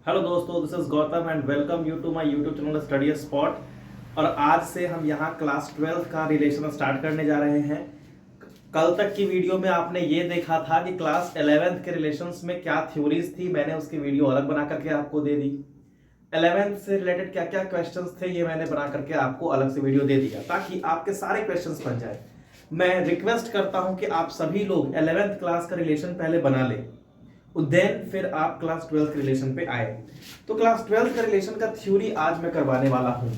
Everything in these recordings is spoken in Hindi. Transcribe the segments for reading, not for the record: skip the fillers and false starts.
हेलो दोस्तों, this is Gautam and welcome you to my YouTube channel study spot. और आज से हम यहाँ क्लास 12 का रिलेशन स्टार्ट करने जा रहे हैं। कल तक की वीडियो में आपने ये देखा था कि क्लास 11th के रिलेशंस में क्या थ्योरीज थी। मैंने उसकी वीडियो अलग बना करके आपको दे दी। 11th से रिलेटेड क्या क्या क्वेश्चंस थे ये मैंने बना करके आपको अलग से वीडियो दे दिया ताकि आपके सारे क्वेश्चंस बन जाए। मैं रिक्वेस्ट करता हूं कि आप सभी लोग 11th क्लास का रिलेशन पहले बना लें, देन फिर आप क्लास 12 के रिलेशन पे आए। तो क्लास 12 का रिलेशन का थ्योरी आज मैं करवाने वाला हूं।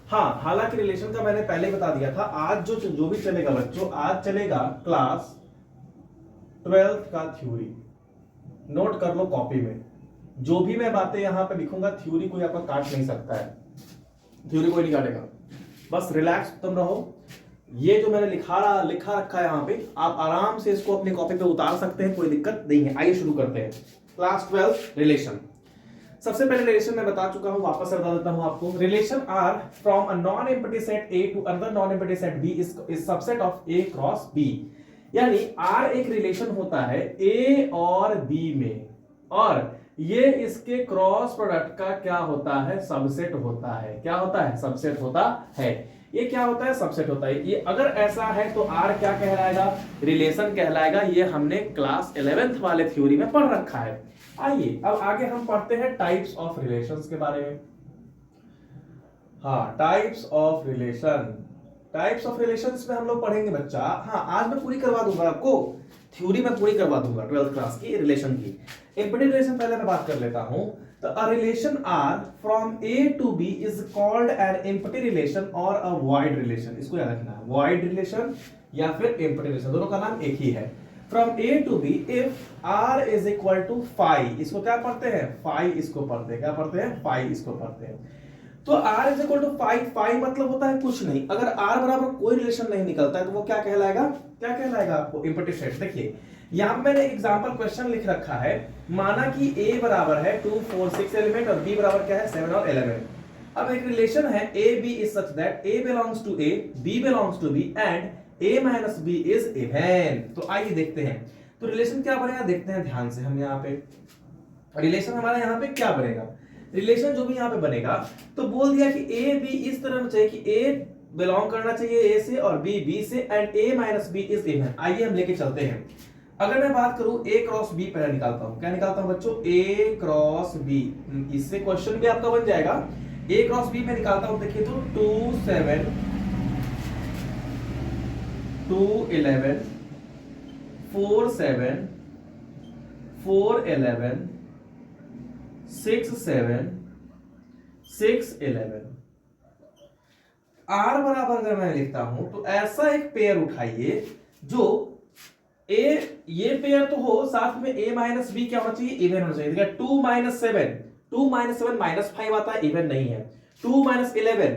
हाँ, हालांकि रिलेशन का मैंने पहले बता दिया था। आज जो भी चलेगा बच्चों, आज चलेगा क्लास 12 का थ्योरी। नोट कर लो कॉपी में। जो भी मैं बातें यहां पे लिखूंगा, थ्योरी कोई आपका काट नहीं सकता है, थ्योरी कोई नहीं काटेगा। बस रिलैक्स तुम रहो। ये जो मैंने लिखा रखा है यहाँ पे, आप आराम से इसको अपनी कॉपी पे उतार सकते हैं, कोई दिक्कत नहीं है। आइए शुरू करते हैं। Class 12 relation. सबसे पहले रिलेशन मैं बता चुका हूं, वापस से बता देता हूं आपको। Relation R from a non empty set A to another non empty set B is subset of A cross B. यानी आर एक रिलेशन होता है ए और बी में, और ये इसके क्रॉस प्रोडक्ट का क्या होता है? सबसेट होता है। क्या होता है? सबसेट होता है। ये क्या होता है? सबसेट होता है। ये अगर ऐसा है तो आर क्या कहलाएगा? रिलेशन कहलाएगा। ये हमने क्लास 11th वाले थ्योरी में पढ़ रखा है। आइए अब आगे हम पढ़ते हैं टाइप्स ऑफ रिलेशंस के बारे में। हाँ, types of relation. Types of relations में हम लोग पढ़ेंगे बच्चा। हाँ, आज मैं पूरी करवा दूंगा आपको, थ्योरी में पूरी करवा दूंगा 12th क्लास की रिलेशन की। एम्प्टी रिलेशन पहले मैं बात कर लेता हूं। तो a relation R from A to B is called an empty relation और अ वॉइड रिलेशन। इसको याद रखना है, वॉइड रिलेशन या फिर एम्प्टी रिलेशन, दोनों का नाम एक ही है। From A to B if R is equal to phi, इसको क्या पढ़ते हैं? फाई इसको पढ़ते हैं। क्या पढ़ते हैं? फाई इसको पढ़ते हैं। तो r is equal to five. Five मतलब होता है कुछ नहीं। अगर r बराबर कोई रिलेशन नहीं निकलता है तो वो क्या कहलाएगा? क्या कहलाएगा आपको? Empty set. देखिए यहां पे मैंने एग्जांपल क्वेश्चन लिख रखा है। माना कि a बराबर है 2 4 6 एलिमेंट और b बराबर क्या है? 7 और 11। अब एक रिलेशन है a b is such that a belongs to a, b belongs to b and a minus b is even. तो आइए देखते हैं तो रिलेशन क्या बनेगा, देखते हैं ध्यान से। हम यहाँ पे रिलेशन हमारा यहाँ पे क्या बनेगा? रिलेशन जो भी यहाँ पे बनेगा, तो बोल दिया कि ए बी इस तरह चाहिए कि ए बिलोंग करना चाहिए ए से और बी बी से and A minus B is even. आइए हम लेके चलते हैं। अगर मैं बात करूं ए क्रॉस बी पहले निकालता हूं। क्या निकालता हूं बच्चों? ए क्रॉस बी। इससे क्वेश्चन भी आपका बन जाएगा। ए क्रॉस बी में निकालता हूं। देखिए तो 2 7 2 11 4 7 4 11 6 7 6 11। आर बराबर अगर मैं लिखता हूं तो ऐसा एक पेयर उठाइए जो ए, ये पेयर तो हो, साथ में ए माइनस बी क्या होना चाहिए? इवन होना चाहिए। 2 माइनस 7, 2 माइनस 7 माइनस 5 आता है, इवन नहीं है। 2 माइनस 11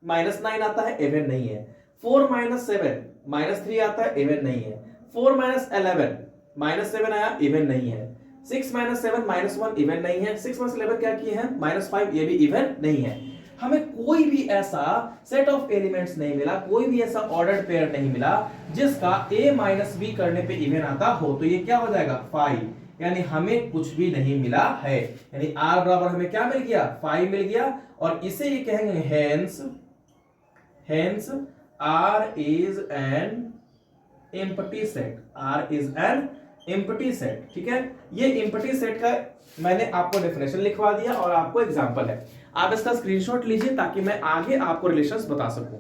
माइनस 9 आता है, इवन नहीं है। 4 माइनस 7 माइनस 3 आता है, इवन नहीं है। 4 माइनस 11 माइनस 7 आया, इवन नहीं है। 6 माइनस 7 माइनस 1 इवन नहीं है। 6 माइनस 11 क्या किए हैं? माइनस 5, ये भी इवन नहीं है। हमें कोई भी ऐसा सेट ऑफ एलिमेंट्स नहीं मिला, कोई भी ऐसा ऑर्डर्ड पेयर नहीं मिला जिसका a माइनस बी करने पे इवन आता हो। तो ये क्या हो जाएगा? 5। यानी हमें कुछ भी नहीं मिला है। यानी r बराबर हमें क्या मिल गया? 5 मिल गया। और इसे ये कहेंगे hence r is an empty set. r is an empty set. ठीक है, ये एम्प्टी सेट का मैंने आपको डेफिनेशन लिखवा दिया और आपको एग्जांपल है। आप इसका स्क्रीनशॉट लीजिए ताकि मैं आगे आपको रिलेशंस बता सकूं।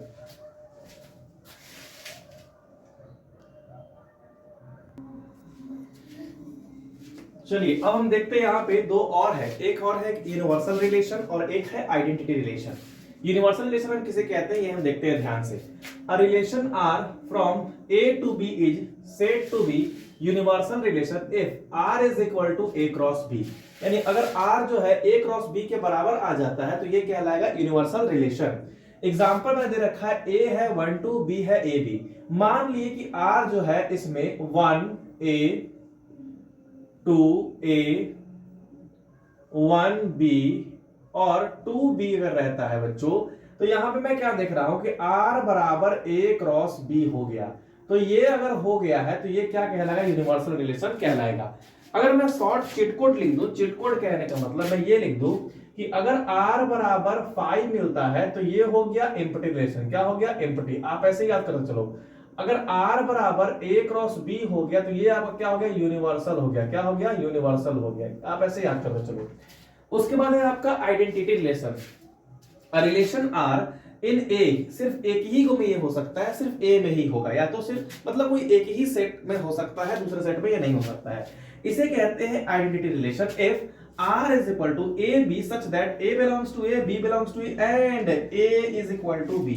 चलिए अब हम देखते हैं यहाँ पे दो और है। एक और है यूनिवर्सल रिलेशन और एक है आइडेंटिटी रिलेशन। यूनिवर्सल रिलेशन हम किसे कहते हैं ये हम देखते हैं ध्यान से। A relation R from A to B is said to be universal relation if R is equal to A cross B. यानी अगर आर जो है ए क्रॉस बी के बराबर आ जाता है तो ये कहलाएगा यूनिवर्सल रिलेशन। एग्जांपल मैंने दे रखा है, ए है 1 2, बी है ए बी। मान लिए कि आर जो है इसमें 1 ए 2 ए 1 बी और 2 बी अगर रहता है बच्चों, तो यहां पे मैं क्या देख रहा हूं कि R बराबर A क्रॉस B हो गया। तो ये अगर हो गया है तो ये क्या कहलाएगा? यूनिवर्सल रिलेशन कहलाएगा। अगर मैं शॉर्ट चिट कोड लिख दूं, चिट कोड कहने का मतलब मैं ये लिख दूं कि अगर r बराबर 5 मिलता है तो ये हो गया एम्प्टी रिलेशन। क्या हो गया? एम्प्टी। आप ऐसे ही याद करते चलो, अगर r बराबर a क्रॉस b हो गया तो ये आपका क्या हो गया? यूनिवर्सल हो गया। क्या हो गया? यूनिवर्सल हो गया। आप ऐसे याद करते चलो। उसके बाद है आपका आइडेंटिटी रिलेशन। रिलेशन r इन ए, सिर्फ एक ही को में ये हो सकता है, सिर्फ ए में ही होगा, या तो सिर्फ मतलब कोई एक ही सेट में हो सकता है, दूसरे सेट में ये नहीं हो सकता है। इसे कहते हैं identity relation. If r is equal to a b such that a belongs to a, b belongs to a and a is equal to b,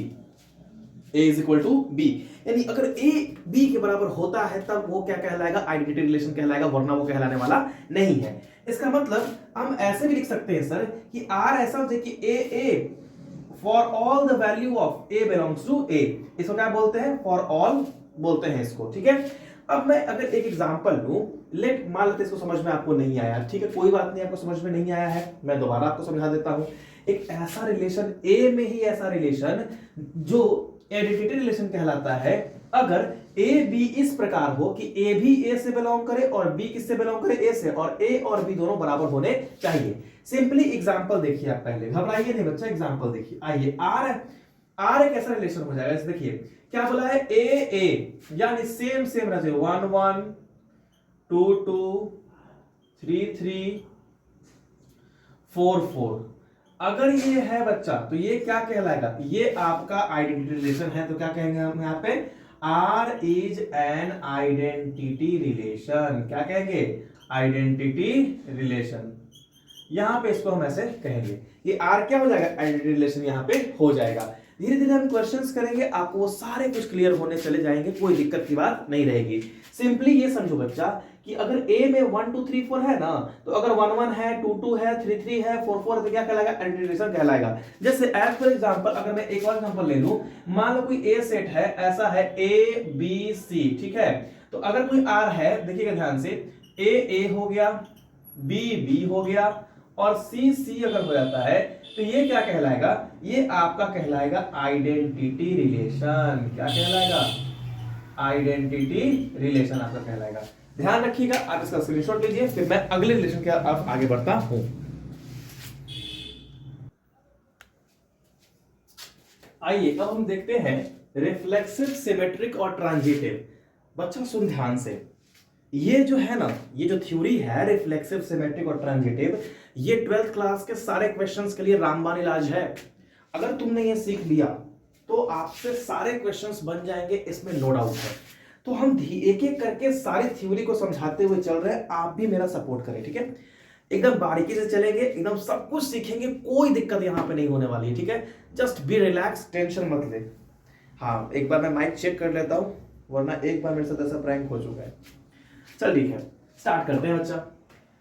a is equal to b, यानी अगर a b के बराबर होता है तब वो क्या कहलाएगा? आइडेंटिटी रिलेशन कहलाएगा, वरना वो कहलाने वाला नहीं है। इसका मतलब हम ऐसे भी लिख सकते हैं सर कि r ऐसा हो जाए कि a for all the value of a belongs to a, इसको क्या बोलते हैं? फॉर ऑल बोलते हैं इसको, ठीक है। अब मैं अगर एक एग्जांपल लूं, लेट मान लेते इसको समझ में आपको नहीं आया, ठीक है, कोई बात नहीं, आपको समझ में नहीं आया है, मैं दोबारा आपको समझा देता हूं। एक ऐसा रिलेशन ए में ही ऐसा रिलेशन जो आइडेंटिटी रिलेशन कहलाता है, अगर ए बी इस प्रकार हो कि ए भी ए से बिलोंग करे और बी किससे बिलोंग करे? ए से, और ए और बी दोनों बराबर होने चाहिए। सिंपली एग्जांपल देखिए आप, पहले घबराइए नहीं बच्चा, एग्जांपल देखिए। आइए, आर एक ऐसा रिलेशन हो जाएगा, देखिए क्या बोला है? ए ए यानी सेम सेम रहते 1 1 2 2 3 3 4 4। अगर ये है बच्चा तो ये क्या कहलाएगा? ये आपका आइडेंटिटी रिलेशन है। तो क्या कहेंगे हम यहाँ पे? R is an identity relation. क्या कहेंगे? Identity relation. यहां पे इसको हम ऐसे कहेंगे, ये आर क्या हो जाएगा? आइडेंटिटी रिलेशन यहां पे हो जाएगा। धीरे धीरे हम क्वेश्चंस करेंगे, आपको वो सारे कुछ क्लियर होने चले जाएंगे, कोई दिक्कत की बात नहीं रहेगी। सिंपली ये समझो बच्चा कि अगर ए में 1 2 3 4 है ना, तो अगर 1 1 है, 2 2 है, 3 3 है, 4 4 है, तो क्या कहलाएगा? आइडेंटिटी रिलेशन कहलाएगा। जैसे एज फॉर एग्जांपल अगर मैं एक और एग्जांपल ले लूं, मान लो कोई ए सेट है, ऐसा है ए बी सी, ठीक है। तो अगर कोई आर है, देखिएगा ध्यान से, ए हो गया, बी हो गया और सी अगर हो जाता है तो ये क्या कहलाएगा? ये आपका कहलाएगा आइडेंटिटी रिलेशन। क्या कहलाएगा? आइडेंटिटी रिलेशन आपका कहलाएगा। ध्यान रखिएगा, आप इसका स्क्रीनशॉट लीजिए, फिर मैं अगले रिलेशन के अब आगे बढ़ता हूं। आइए अब हम देखते हैं रिफ्लेक्सिव, सिमेट्रिक और ट्रांजिटिव। बच्चा सुन ध्यान से, ये जो है ना, ये जो थ्योरी है रिफ्लेक्सिव, सिमेट्रिक और ट्रांजिटिव, ये 12th क्लास के सारे क्वेश्चंस के लिए रामबाण इलाज है। अगर तुमने ये सीख लिया तो आपसे सारे क्वेश्चंस बन जाएंगे, इसमें नो डाउट है। तो हम एक एक करके सारी थ्योरी को समझाते हुए चल रहे हैं, आप भी मेरा सपोर्ट करें, ठीक है। एकदम बारीकी से चलेंगे, एकदम सब कुछ सीखेंगे, कोई दिक्कत यहां पे नहीं होने वाली है, ठीक है। जस्ट बी रिलैक्स, टेंशन मत ले। हाँ, एक बार मैं माइक चेक कर लेता हूं, वरना एक बार मेरे साथ ऐसा प्रैंक हो चुका है। चल ठीक है, स्टार्ट करते हैं बच्चा।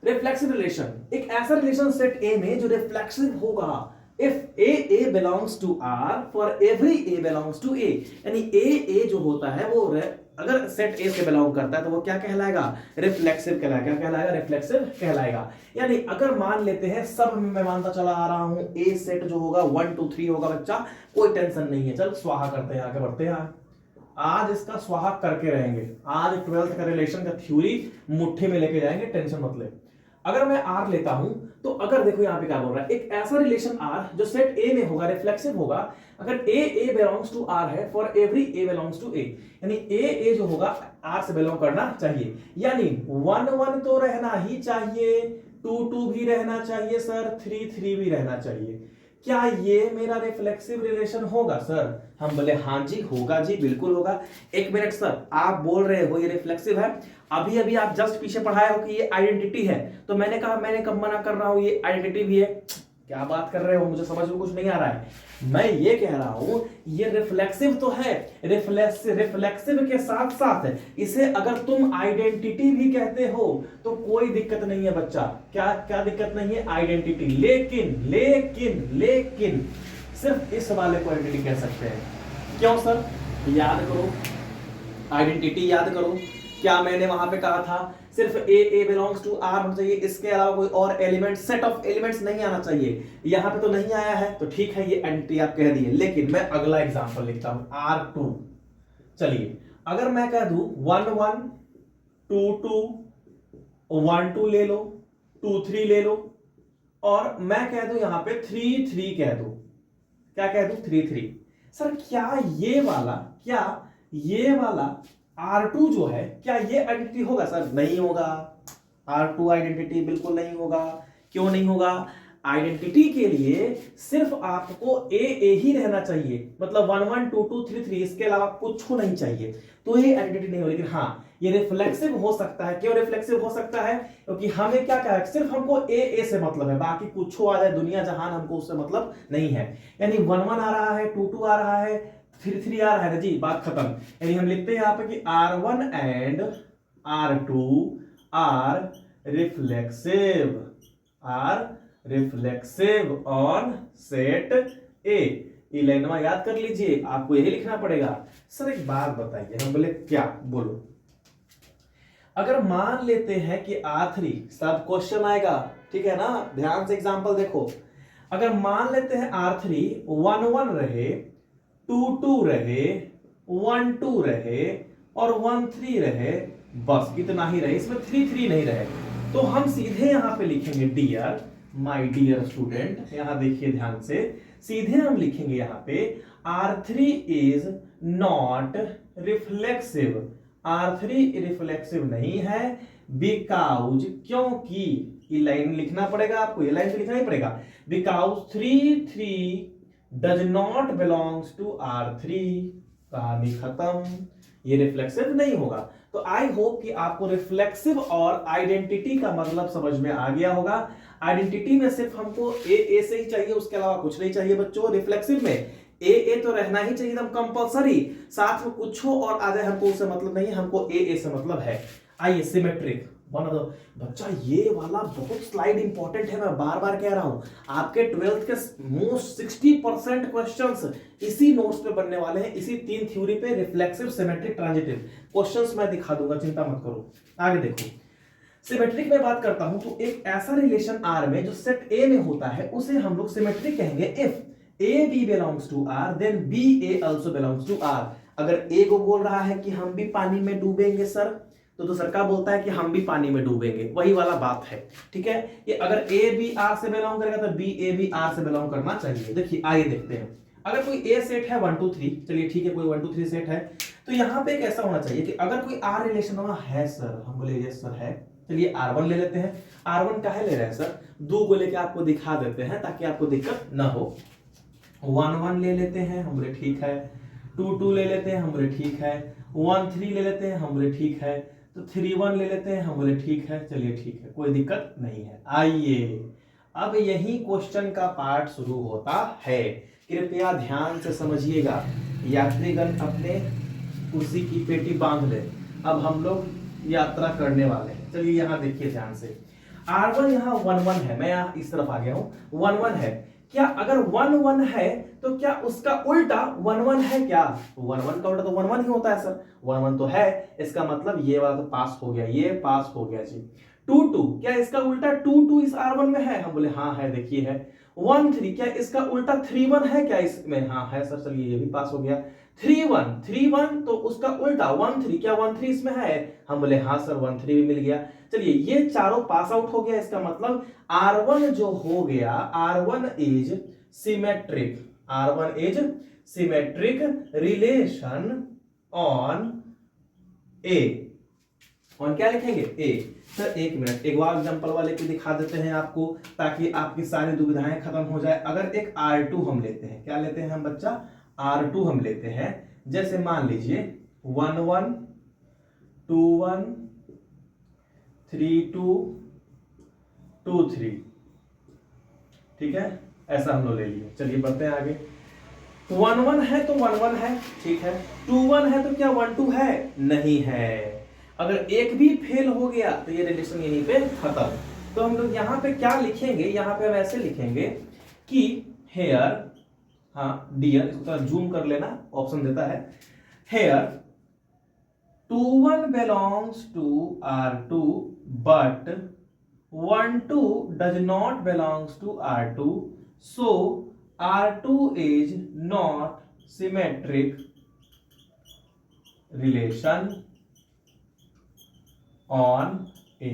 रिफ्लेक्सिव रिलेशन, एक ऐसा रिलेशन सेट ए में जो रिफ्लेक्सिव होगा। If A belongs to R for every A belongs to A, यानी ए जो होता है वो अगर सेट ए से बिलोंग करता है तो वो क्या कहलाएगा? रिफ्लेक्सिव कहलाएगा। क्या कहलाएगा? रिफ्लेक्सिव कहलाएगा। यानी अगर मान लेते हैं, सब मैं मानता चला आ रहा हूं, ए सेट जो होगा 1 2 3 होगा बच्चा, कोई टेंशन नहीं है। चल स्वाहा करते हैं, आगे बढ़ते हैं। आज इसका स्वाहा करके रहेंगे, आज 12th का रिलेशन का थ्योरी मुट्ठी में लेके जाएंगे, टेंशन मत ले। अगर मैं आर लेता हूं तो अगर देखो यहां पे क्या बोल रहा है, एक ऐसा रिलेशन आर जो सेट ए में होगा, रिफ्लेक्सिव होगा। अगर ए बिलोंग्स टू आर है for every A belongs to A, यानी ए जो होगा आर से बिलोंग करना चाहिए। यानी 1 1 तो रहना ही चाहिए, 2 2 भी रहना चाहिए सर, 3 3 भी रहना चाहिए। क्या ये मेरा रिफ्लेक्सिव रिलेशन होगा सर? हम बोले हाँ जी होगा जी, बिल्कुल होगा। एक मिनट सर, आप बोल रहे हो ये रिफ्लेक्सिव है, अभी अभी आप जस्ट पीछे पढ़ाए हो कि ये आइडेंटिटी है, तो मैंने कहा, मैंने कब मना कर रहा हूं ये आइडेंटिटी भी है? क्या बात कर रहे हो, मुझे समझ में कुछ नहीं आ रहा है। मैं ये कह रहा हूं ये रिफ्लेक्सिव तो है, रिफ्लेक्सिव के साथ साथ इसे अगर तुम आइडेंटिटी भी कहते हो तो कोई दिक्कत नहीं है बच्चा। क्या क्या दिक्कत नहीं है? आइडेंटिटी। लेकिन लेकिन लेकिन सिर्फ इस वाले को आइडेंटिटी कह सकते हैं। क्यों सर? याद करो, आइडेंटिटी याद करो, क्या मैंने वहां पे कहा था? सिर्फ ए बिलोंग्स टू आर होना चाहिए, इसके अलावा कोई और एलिमेंट, सेट ऑफ एलिमेंट्स नहीं आना चाहिए। यहां पे तो नहीं आया है, तो ठीक है, ये आइडेंटिटी आप कह दिए। लेकिन मैं अगला एग्जांपल लिखता हूं, R2। चलिए, अगर मैं कह दूं 1 1 2 2 1 2 ले लो, 2 3 ले लो, और मैं कह दूं यहां पे 3 3 कह दूं, क्या कह दूं 3 3। सर क्या ये वाला R2 जो है, क्या ये आइडेंटिटी होगा? सर नहीं होगा, R2 आइडेंटिटी बिल्कुल नहीं होगा। क्यों नहीं होगा? आइडेंटिटी के लिए सिर्फ आपको ए ही रहना चाहिए, मतलब 1 1 2 2 3 3, इसके अलावा कुछ नहीं चाहिए, तो ये आइडेंटिटी नहीं हो। लेकिन हाँ, ये रिफ्लेक्सिव हो सकता है। क्यों रिफ्लेक्सिव हो सकता है? क्योंकि हमें क्या कहा है, सिर्फ हमको ए से मतलब है, बाकी कुछ आ जाए दुनिया जहान हमको उससे मतलब नहीं है। यानी 1 1 आ रहा है, 2 2 आ रहा है, 3 3 आ रहा है ना जी, बात खत्म। यानी हम लिखते हैं यहाँ पे कि R1 and R2 are reflexive on set A. ये लाइनवा याद कर लीजिए, आपको यही लिखना पड़ेगा। सर एक बात बताइए, हम बोले क्या, बोलो। अगर मान लेते हैं कि R3, सब क्वेश्चन आएगा, ठीक है ना, ध्यान से एग्जांपल देखो। अगर मान लेते हैं R3 1 1 रहे, 2 2 रहे, 1 2 रहे और 1 3 रहे, बस इतना ही रहे, इसमें 3 3 नहीं रहे, तो हम सीधे यहां पे लिखेंगे डियर माय डियर स्टूडेंट। यहां देखिए ध्यान से, सीधे हम लिखेंगे यहां पे R3 is not reflexive. R3 reflexive नहीं है, बिकॉज, क्योंकि, ये लाइन लिखना पड़ेगा आपको, ये लाइन तो लिखना ही पड़ेगा, because 3 3 does not belongs to R3। कहानी खत्म, ये रिफ्लेक्सिव नहीं होगा। तो आई होप कि आपको रिफ्लेक्सिव और आइडेंटिटी का मतलब समझ में आ गया होगा। आइडेंटिटी में सिर्फ हमको ए से ही चाहिए, उसके अलावा कुछ नहीं चाहिए बच्चों। रिफ्लेक्सिव में ए तो रहना ही चाहिए एकदम कंपलसरी, साथ में कुछ हो और आ जाए हमको उससे मतलब नहीं है, हमको ए से मतलब है। आइए सिमेट्रिक बना दो बच्चा, ये वाला बहुत स्लाइड इंपॉर्टेंट है, मैं बार बार कह रहा हूं। आपके 12th के मोस्ट 60% क्वेश्चंस इसी नोट्स पे बनने वाले हैं, इसी 3 थ्योरी पे, रिफ्लेक्सिव, सिमेट्रिक, ट्रांजिटिव। क्वेश्चंस मैं दिखा दूंगा, चिंता मत करो। आगे देखो, सिमेट्रिक में बात करता हूं तो एक ऐसा रिलेशन आर में जो सेट ए में होता है उसे हम लोग सिमेट्रिक कहेंगे if A B belongs to R then B A also belongs to R. अगर ए को बोल रहा है कि हम भी पानी में डूबेंगे सर, तो दूसरा का बोलता है कि हम भी पानी में डूबेंगे, वही वाला बात है, ठीक है। ये अगर ए बी आर से बिलोंग करेगा तो बी ए बी आर से बिलोंग करना चाहिए। देखिए आइए देखते हैं, अगर कोई ए सेट है 1 2 3, चलिए ठीक है, कोई 1 2 3 सेट है, तो यहां पे एक ऐसा होना चाहिए कि अगर कोई आर रिलेशन है सर, हम बोले यस सर है, चलिए R1 ले लेते हैं। R1 काहे ले रहे हैं सर, 2 को लेके आपको दिखा देते हैं ताकि आपको दिक्कत ना हो। 1 1 ले लेते हैं, हम बोले ठीक है। 2 2 ले लेते हैं, हम बोले ठीक है। 1 3 ले लेते हैं, हम बोले ठीक है। तो 3 1 ले लेते हैं, हम बोले ठीक है, चलिए ठीक है, कोई दिक्कत नहीं है। आइए अब यही क्वेश्चन का पार्ट शुरू होता है, कृपया ध्यान से समझिएगा। यात्रीगण अपने कुर्सी की पेटी बांध ले, अब हम लोग यात्रा करने वाले हैं। चलिए यहां देखिए ध्यान से, R1 यहाँ 1 1 है, मैं यहाँ इस तरफ आ गया हूं, 1 1 है। क्या अगर 1 1 है तो क्या उसका उल्टा 1 1 है क्या? 1 1 का उल्टा तो 1 1 ही होता है सर, 1 1 तो है, इसका मतलब ये वाला तो पास हो गया, ये पास हो गया जी। 2 2, क्या इसका उल्टा 2 2 इस R1 में है? हम बोले हाँ है, देखिए है। 1 3, क्या इसका उल्टा 3 1 है क्या इसमें? हाँ है सर, चलिए ये भी पास हो गया। 3 1 तो उसका उल्टा 1 3, क्या 1 3 इसमें है? हम बोले हाँ सर, 1 3 भी मिल गया। चलिए ये चारों पास आउट हो गया, इसका मतलब R1 जो हो गया, R1 is symmetric, R1 is symmetric relation on A. On क्या लिखेंगे? ए। सर एक मिनट, एक बार एग्जांपल वाले को दिखा देते हैं आपको, ताकि आपकी सारी दुविधाएं खत्म हो जाए। अगर एक R2 हम लेते हैं, क्या लेते हैं हम बच्चा? R2 हम लेते हैं। जैसे मान लीजिए 1 1 2 1 3 2 2 3, ठीक है, ऐसा हम लोग ले लिए। चलिए बढ़ते हैं आगे। 1 1 है तो 1 1 है, ठीक है। 2 1 है तो क्या 1 2 है? नहीं है। अगर एक भी फेल हो गया तो ये रिलेशन यहीं पे खत्म। तो हम लोग यहाँ पे क्या लिखेंगे, यहाँ पे हम ऐसे लिखेंगे कि हेयर, हाँ डियर, इसको थोड़ा जूम कर लेना, ऑप्शन देता है। Here 2 1 belongs to R2 but 1 2 does not belongs to R2, so R2 is not symmetric relation on A।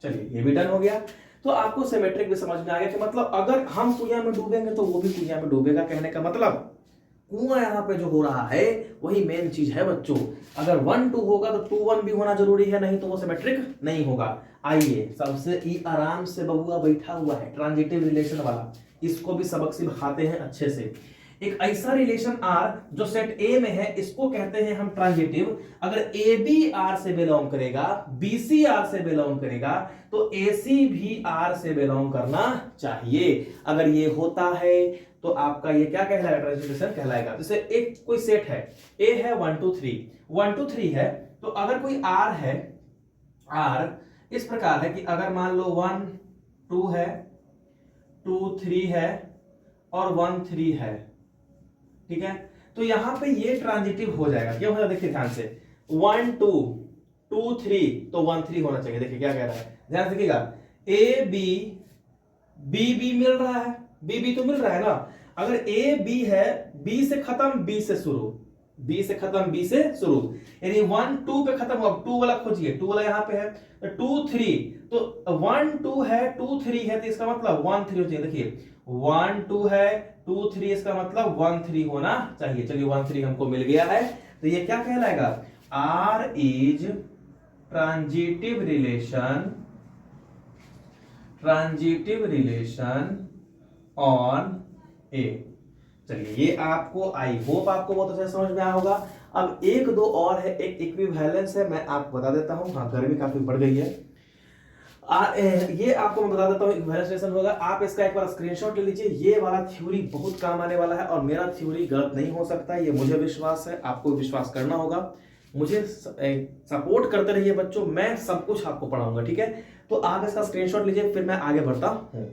चलिए ये भी डन हो गया। तो आपको सिमेट्रिक भी समझ में आ गया कि मतलब अगर हम कुइयां में डूबेंगे तो वो भी कुइयां में डूबेगा। कहने का मतलब कुआं यहाँ पे जो हो रहा है वही मेन चीज है बच्चों। अगर 1 2 होगा तो 2 1 भी होना जरूरी है, नहीं तो वो सिमेट्रिक नहीं होगा। आइए सबसे आराम से बबुआ बैठा हुआ है ट्रांजिटिव रिलेशन वाला, इसको भी सबक सिखाते हैं अच्छे से। एक ऐसा रिलेशन आर जो सेट ए में है, इसको कहते हैं हम ट्रांजिटिव। अगर ए बी आर से बिलोंग करेगा, बी सी आर से बिलोंग करेगा, तो ए सी भी आर से बिलोंग करना चाहिए। अगर ये होता है तो आपका ये क्या कहलाएगा, ट्रांजिटिव रिलेशन कहलाएगा। जैसे एक कोई सेट है, ए है 1 2 3, 1 2 3 है, तो अगर कोई आर है, आर इस प्रकार है कि अगर मान लो 1 2 है, 2 3 है और 1 3 है, ठीक है, तो यहां पे ये ट्रांजिटिव हो जाएगा। क्या होगा देखिए ध्यान से, 1 2 2 3 तो 1 3 होना चाहिए। देखिए क्या कह रहा है, ध्यान से देखिएगा, ए बी बी बी मिल रहा है, बी बी तो मिल रहा है ना। अगर ए बी है, बी से खत्म बी से शुरू, बी से खत्म बी से शुरू, यानी 1 2 पे खत्म हुआ। 2 वाला खोजिए, 2 वाला यहां पे है, तो 2 3, तो 1 2 है 2 3 है, तो इसका मतलब 1 3 हो चाहिए। देखिए 1 2 है 2 3, इसका मतलब 1 3 होना चाहिए। चलिए 1 3 हमको मिल गया है, तो ये क्या कहलाएगा, R is transitive relation, transitive relation on A. चलिए ये आपको, आई होप आपको बहुत अच्छा समझ में आया होगा। अब एक दो और है, एक इक्विवेलेंस है, मैं आपको बता देता हूं। हाँ गर्मी काफी बढ़ गई है। ये आपको मैं बता देता हूं इक्विवेलेंस रिलेशन होगा। आप इसका एक बार स्क्रीनशॉट ले लीजिए। ये वाला थ्योरी बहुत काम आने वाला है और मेरा थ्योरी गलत नहीं हो सकता, ये मुझे विश्वास है, आपको विश्वास करना होगा। मुझे सपोर्ट करते रहिए बच्चों, मैं सब कुछ आपको पढ़ाऊंगा, ठीक है। तो आप इसका स्क्रीनशॉट लीजिए, फिर मैं आगे बढ़ता हूं।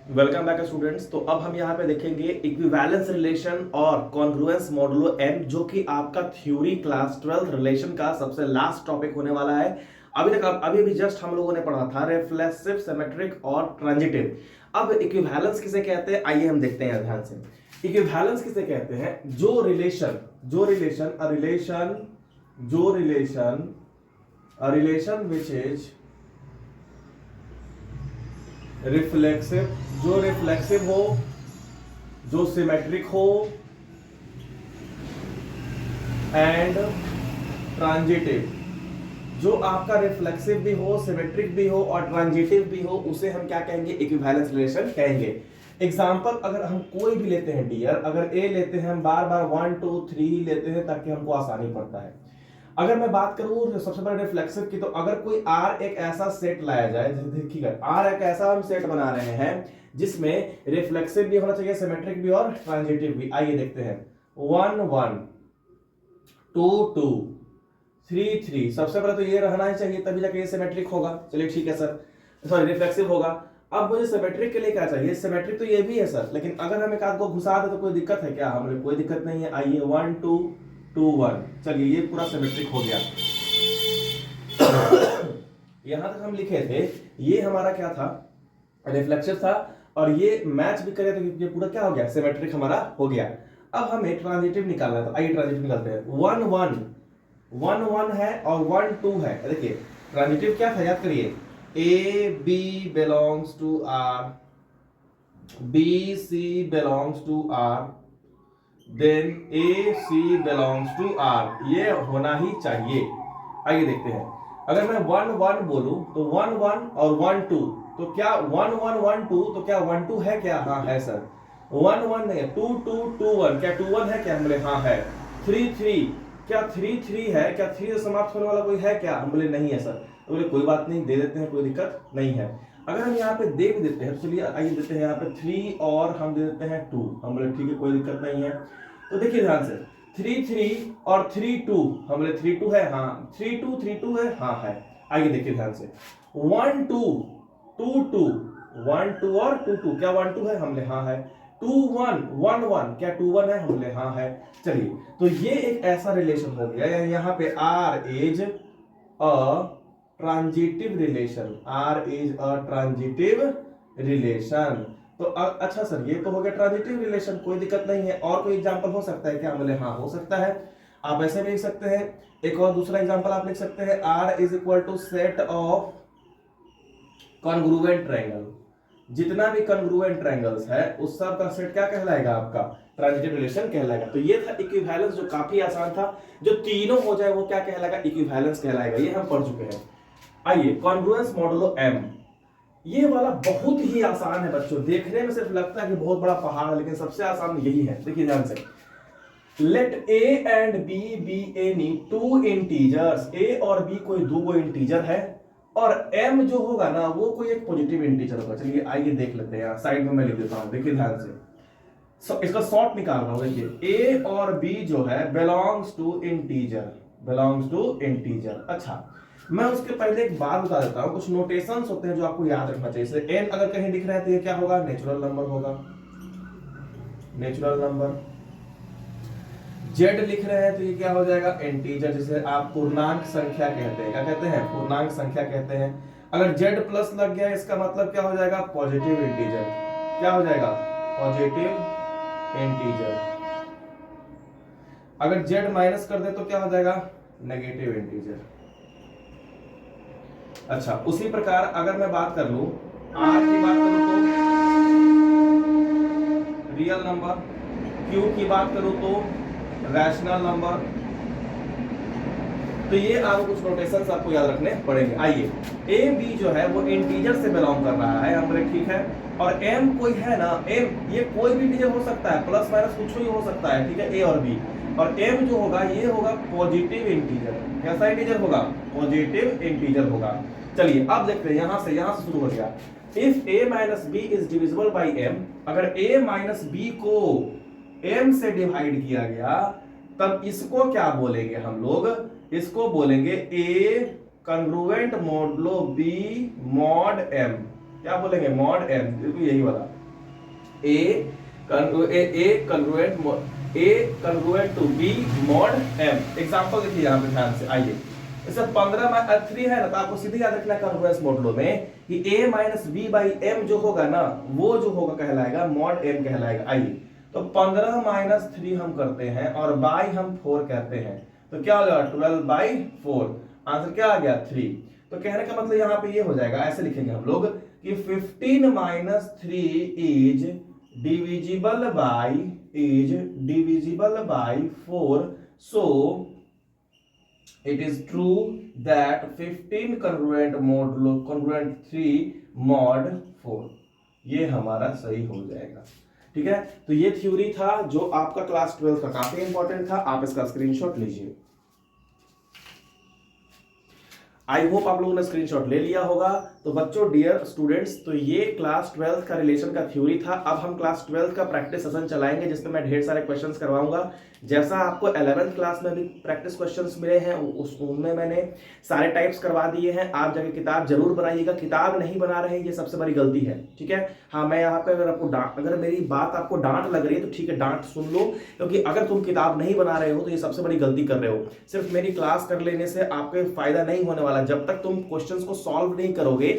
Welcome back students. तो अब हम यहाँ पे देखेंगे इक्विवेलेंस रिलेशन और कॉन्ग्रुएंस मॉडुलो एम, जो कि आपका थ्योरी क्लास 12 रिलेशन का सबसे लास्ट टॉपिक होने वाला है। अभी तक अभी भी जस्ट हम लोगों ने पढ़ा था रिफ्लेक्सिव, सिमेट्रिक और ट्रांजिटिव। अब इक्विवेलेंस किसे कहते हैं, आइए हम देखते हैं ध्यान से। इक्विवेलेंस किसे कहते हैं, जो रिलेशन विच इज रिफ्लेक्सिव, जो रिफ्लेक्सिव हो, जो सिमेट्रिक हो एंड ट्रांजिटिव। जो आपका रिफ्लेक्सिव भी हो, सिमेट्रिक भी हो और ट्रांजिटिव भी हो, उसे हम क्या कहेंगे, इक्विवेलेंस रिलेशन कहेंगे। एग्जाम्पल अगर हम कोई भी लेते हैं डियर, अगर ए लेते हैं हम बार बार 1 2 3 ही लेते हैं ताकि हमको आसानी पड़ता है। अगर मैं बात करूं सबसे पहले रिफ्लेक्सिव की, तो अगर कोई आर एक ऐसा सेट लाया जाए, देखिए आर एक ऐसा हम सेट बना रहे हैं जिसमें रिफ्लेक्सिव भी होना चाहिए, सिमेट्रिक भी और ट्रांजिटिव भी। आइए देखते हैं 1 1 2 2 3 3। सबसे पहले तो ये रहना ही चाहिए, तभी जाके ये सिमेट्रिक होगा। चलिए ठीक है सर, सॉरी रिफ्लेक्सिव होगा। अब मुझे सिमेट्रिक के लिए क्या चाहिए, सिमेट्रिक तो ये भी है सर, लेकिन अगर हम एक आध को घुसा दे तो कोई दिक्कत है क्या, हमें कोई दिक्कत नहीं है। आइए 1 2 2 1, चलिए ये पूरा सिमेट्रिक हो गया। यहां तक हम लिखे थे, ये हमारा क्या था, रिफ्लेक्सिव था, और ये मैच भी करे तो ये पूरा क्या हो गया, सिमेट्रिक हमारा हो गया। अब हमें ट्रांजिटिव निकालना है, तो आइए ट्रांजिटिव निकालते हैं। 1 1 1 है और 1 2 है। देखिए ट्रांजिटिव क्या था, याद करिए, A B belongs to R, B C belongs to R, then A C belongs to R, ये होना ही चाहिए। आइए देखते हैं, अगर मैं 1 1 बोलूं तो 1 1 और 1 2, तो क्या 1 1 1 2, तो क्या 1 2 है क्या, हाँ है सर। 1 1 नहीं है, 2 2 2 1, क्या 2 1 है क्या, हम बोले हाँ है। 3 3, क्या 3 3 है क्या, 3 से समाप्त होने वाला कोई है क्या, हम बोले नहीं है सर। तो बोले कोई बात नहीं, दे देते हैं, कोई दिक्कत नहीं है। अगर हम यहाँ पे दे भी देते हैं, चलिए आइए देते हैं यहाँ पे 3 और हम दे देते हैं 2, हम बोले ठीक है कोई दिक्कत नहीं है। तो देखिए ध्यान से, 3 3 और 3 2, हम बोले 3 2 है, हाँ 3 2 3 2 है, हाँ है। आइए देखिए ध्यान से, 1 2 2 2, 1 2 और 2 2, क्या 1 2 है, हम बोले हाँ है। 2 1 1 1, क्या 2 1 है, हम बोले हाँ है। चलिए तो ये एक ऐसा रिलेशन हो गया, यानी यहाँ पे R is a transitive relation, R is a transitive relation. तो अच्छा सर ये तो हो गया ट्रांजिटिव रिलेशन, कोई दिक्कत नहीं है। और कोई एग्जांपल हो सकता है क्या, बोले हाँ हो सकता है। आप ऐसे भी लिख सकते हैं। एक और दूसरा एग्जांपल आप लिख सकते हैं, R is equal to set of congruent triangle. जितना भी कॉन्ग्रुएंट ट्रायंगल्स है उस सब का सेट क्या कहलाएगा, आपका ट्रांजिटिव रिलेशन कहलाएगा। तो ये था इक्विवेलेंस, जो काफी आसान था। जो तीनों हो जाए वो क्या कहलाएगा, इक्विवेलेंस कहलाएगा। ये हम पढ़ चुके हैं। आइए कॉन्ग्रुएंस मॉडुलो M, ये वाला बहुत ही आसान है बच्चों। देखने में सिर्फ लगता है कि बहुत बड़ा पहाड़ है, लेकिन सबसे आसान यही है। देखिए ध्यान से, let A and B be any two integers. A और B कोई दो इंटीजर है, और M जो होगा ना वो कोई एक पॉजिटिव इंटीजर होगा। चलिए आइए देख लेते हैं, साइड में मैं लिख देता हूं, देखिए ध्यान से। इसका शॉर्ट निकाल रहा हूं। देखिए A और B जो है belongs to integer, belongs to integer. अच्छा, मैं उसके पहले एक बात बता देता हूं, कुछ नोटेशंस होते हैं जो आपको याद रखना चाहिए। जैसे n अगर कहीं दिख रहा है तो ये क्या होगा, नेचुरल नंबर होगा, नेचुरल नंबर। z लिख रहे हैं तो ये क्या हो जाएगा, इंटीजर, जिसे आप पूर्णांक संख्या कहते हैं। क्या कहते हैं, पूर्णांक संख्या कहते हैं। अगर z प्लस लग गया इसका मतलब क्या हो जाएगा, पॉजिटिव इंटीजर। क्या हो जाएगा, पॉजिटिव इंटीजर। अगर z माइनस कर दे तो क्या हो जाएगा, नेगेटिव इंटीजर। अच्छा, उसी प्रकार अगर मैं बात कर लूं, r की बात करूं तो रियल नंबर, q की बात करूं तो रैशनल नंबर। तो ये आपको कुछ नोटेशंस आपको याद रखने पड़ेंगे। आइए, a b जो है वो इंटीजर से बिलोंग कर रहा है, हम ठीक है। और m कोई है ना, m ये कोई भी इंटीजर हो सकता है, प्लस माइनस कुछ भी हो सकता है, ठीक है, a और b। और m जो होगा ये होगा पॉजिटिव इंटीजर। कैसा इंटीजर होगा, पॉजिटिव इंटीजर होगा। चलिए अब देखते हैं, यहां से शुरू हो गया। If a minus B is divisible by m, अगर a माइनस बी को m से डिवाइड किया गया तब इसको क्या बोलेंगे हम लोग, इसको बोलेंगे a congruent modulo b mod m। क्या बोलेंगे, मॉड m, बिल्कुल यही वाला, a congruent to b mod m। Example देखिए यहां पे ध्यान से, आइए इसे 15 में 3 है ना, तो आपको सीधे याद रखना कॉन्ग्रुएंस मॉडुलो में कि a minus b by m जो होगा ना वो जो होगा कहलाएगा मॉड m कहलाएगा। आइए तो 15 माइनस 3 हम करते हैं और बाई हम 4 कहते हैं, तो क्या हो जाएगा 12 बाई 4। आंसर क्या आ गया, 3। तो कहने का मतलब यहाँ पे ये हो जाएगा, ऐसे लिखेंगे हम लोग कि 15 minus 3 is divisible by 4। So it is true that 15 congruent 3 mod 4। ये हमारा सही हो जाएगा, ठीक है। तो ये थ्योरी था जो आपका क्लास 12 का काफी इंपॉर्टेंट था। आप इसका स्क्रीनशॉट लीजिए। आई होप आप लोगों ने स्क्रीनशॉट ले लिया होगा। तो बच्चों, डियर स्टूडेंट्स, तो ये क्लास 12 का रिलेशन का थ्योरी था। अब हम क्लास 12 का प्रैक्टिस सेशन चलाएंगे जिसमें मैं ढेर सारे क्वेश्चंस करवाऊंगा। जैसा आपको 11th क्लास में भी प्रैक्टिस क्वेश्चंस मिले हैं उनमें मैंने सारे टाइप्स करवा दिए हैं। आप जाके किताब जरूर बनाइएगा, किताब नहीं बना रहे ये सबसे बड़ी गलती है, ठीक है। हाँ, मैं यहाँ पे अगर मेरी बात आपको डांट लग रही है तो ठीक है, डांट सुन लो, क्योंकि अगर तुम किताब नहीं बना रहे हो तो ये सबसे बड़ी गलती कर रहे हो। सिर्फ मेरी क्लास कर लेने से आपके फायदा नहीं होने वाला जब तक तुम क्वेश्चंस को सॉल्व नहीं करोगे।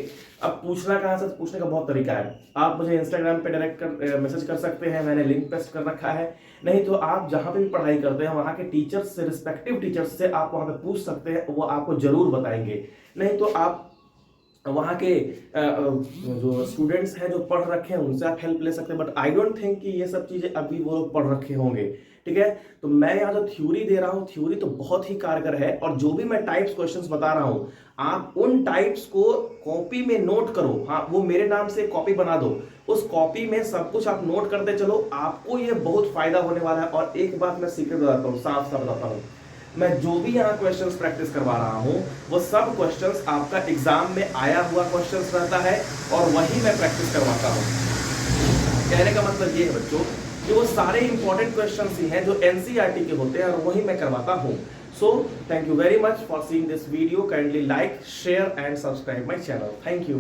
अब पूछना कहां से, पूछने का बहुत तरीका है। आप मुझे इंस्टाग्राम पे डायरेक्ट मैसेज कर सकते हैं, मैंने लिंक पेस्ट कर रखा है। नहीं तो आप जहां पे भी पढ़ाई करते हैं वहां के टीचर्स से, रिस्पेक्टिव टीचर्स से आप वहां पे पूछ सकते हैं, वो आपको जरूर बताएंगे। नहीं तो आप वहाँ के जो स्टूडेंट्स हैं जो पढ़ रखे हैं उनसे आप हेल्प ले सकते हैं। बट आई डोंट थिंक कि ये सब चीज़ें अभी वो लोग पढ़ रखे होंगे, ठीक है। तो मैं यहाँ जो थ्योरी दे रहा हूँ, थ्योरी तो बहुत ही कारगर है। और जो भी मैं टाइप्स क्वेश्चंस बता रहा हूँ, आप उन टाइप्स को कॉपी में नोट करो। हाँ, वो मेरे नाम से कॉपी बना दो, उस कॉपी में सब कुछ आप नोट करते चलो, आपको ये बहुत फायदा होने वाला है। और एक बात मैं सीक्रेट बताता हूँ, साफ साफ बताता हूँ, मैं जो भी यहाँ क्वेश्चंस प्रैक्टिस करवा रहा हूँ वो सब क्वेश्चंस आपका एग्जाम में आया हुआ क्वेश्चंस रहता है और वही मैं प्रैक्टिस करवाता हूँ। कहने का मतलब ये है बच्चों कि वो सारे इंपॉर्टेंट क्वेश्चंस ही हैं जो एनसीईआरटी के होते हैं और वही मैं करवाता हूँ। So thank you very much for seeing this video. Kindly like, share and subscribe my channel. Thank you.